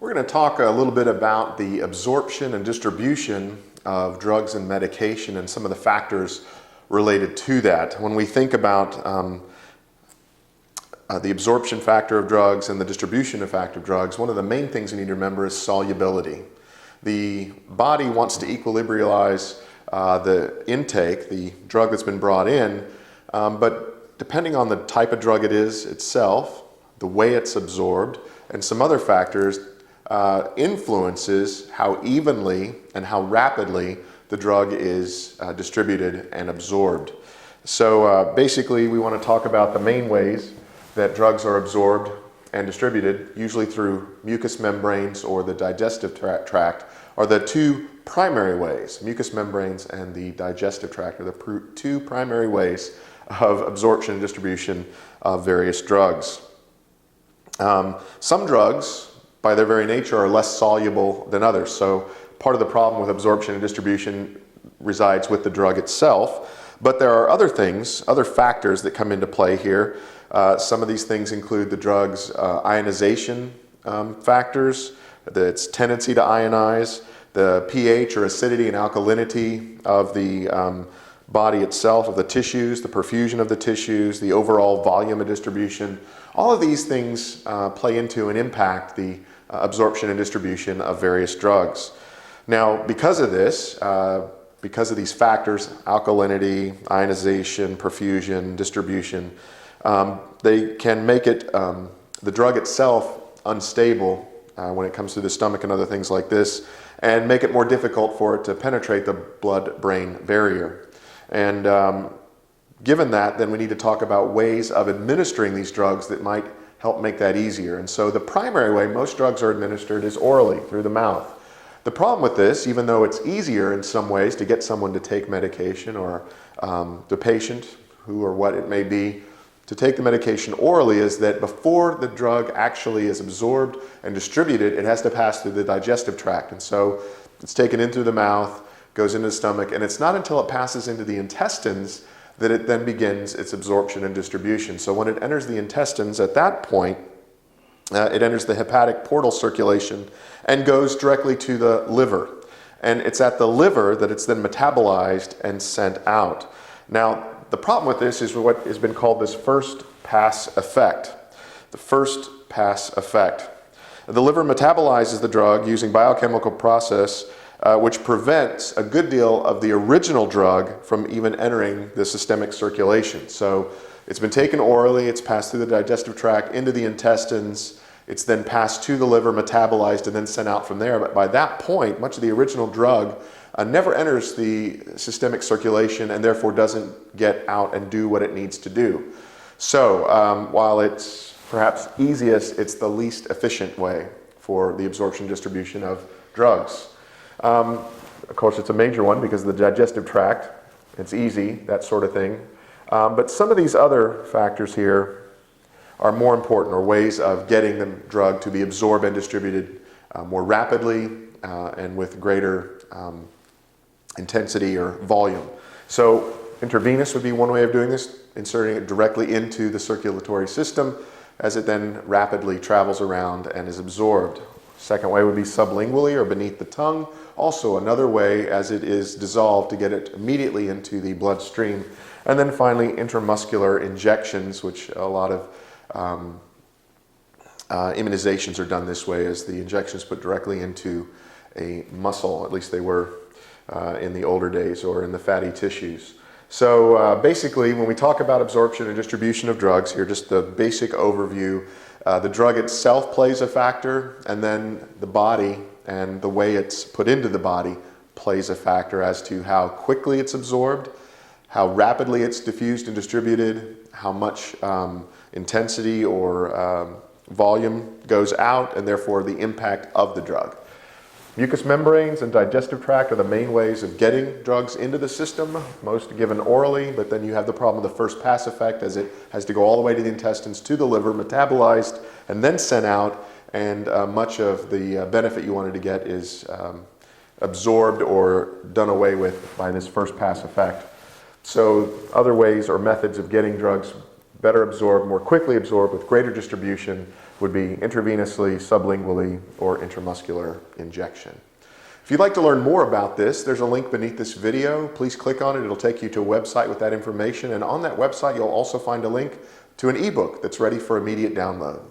We're going to talk a little bit about the absorption and distribution of drugs and medication and some of the factors related to that. When we think about the absorption factor of drugs and the distribution factor of drugs, one of the main things you need to remember is solubility. The body wants to equilibrize the intake, the drug that's been brought in, but depending on the type of drug it is itself, the way it's absorbed, and some other factors, influences how evenly and how rapidly the drug is distributed and absorbed. So basically we want to talk about the main ways that drugs are absorbed and distributed, usually through mucous membranes or the digestive tract, are the two primary ways. Mucous membranes and the digestive tract are the two primary ways of absorption and distribution of various drugs. Some drugs, by their very nature, are less soluble than others. So part of the problem with absorption and distribution resides with the drug itself. But there are other things, other factors that come into play here. Some of these things include the drug's ionization factors, its tendency to ionize, the pH or acidity and alkalinity of the body itself, of the tissues, the perfusion of the tissues, the overall volume of distribution. All of these things play into and impact the absorption and distribution of various drugs. Now, because of this, because of these factors, alkalinity, ionization, perfusion, distribution, they can make it, the drug itself, unstable when it comes to the stomach and other things like this, and make it more difficult for it to penetrate the blood-brain barrier. And given that, then we need to talk about ways of administering these drugs that might help make that easier. And so the primary way most drugs are administered is orally, through the mouth. The problem with this, even though it's easier in some ways to get someone to take medication, or the patient, who or what it may be, to take the medication orally, is that before the drug actually is absorbed and distributed, it has to pass through the digestive tract. And so it's taken in through the mouth, goes into the stomach, and it's not until it passes into the intestines that it then begins its absorption and distribution. So when it enters the intestines, at that point, it enters the hepatic portal circulation and goes directly to the liver. And it's at the liver that it's then metabolized and sent out. Now, the problem with this is what has been called this first pass effect. The first pass effect. The liver metabolizes the drug using biochemical process which prevents a good deal of the original drug from even entering the systemic circulation. So it's been taken orally, it's passed through the digestive tract into the intestines, it's then passed to the liver, metabolized, and then sent out from there. But by that point, much of the original drug never enters the systemic circulation and therefore doesn't get out and do what it needs to do. So while it's perhaps easiest, it's the least efficient way for the absorption distribution of drugs. Of course, it's a major one because of the digestive tract. It's easy, that sort of thing. But some of these other factors here are more important, or ways of getting the drug to be absorbed and distributed more rapidly and with greater intensity or volume. So intravenous would be one way of doing this, inserting it directly into the circulatory system as it then rapidly travels around and is absorbed. Second way would be sublingually, or beneath the tongue. Also another way, as it is dissolved, to get it immediately into the bloodstream. And then finally, intramuscular injections, which a lot of immunizations are done this way, as the injections put directly into a muscle. At least they were in the older days, or in the fatty tissues. So basically, when we talk about absorption and distribution of drugs, here just the basic overview. The drug itself plays a factor, and then the body and the way it's put into the body plays a factor as to how quickly it's absorbed, how rapidly it's diffused and distributed, how much intensity or volume goes out, and therefore the impact of the drug. Mucous membranes and digestive tract are the main ways of getting drugs into the system, most given orally, but then you have the problem of the first pass effect, as it has to go all the way to the intestines, to the liver, metabolized, and then sent out, and much of the benefit you wanted to get is absorbed or done away with by this first pass effect. So other ways or methods of getting drugs better absorbed, more quickly absorbed, with greater distribution, would be intravenously, sublingually, or intramuscular injection. If you'd like to learn more about this, there's a link beneath this video. Please click on it. It'll take you to a website with that information. And on that website, you'll also find a link to an ebook that's ready for immediate download.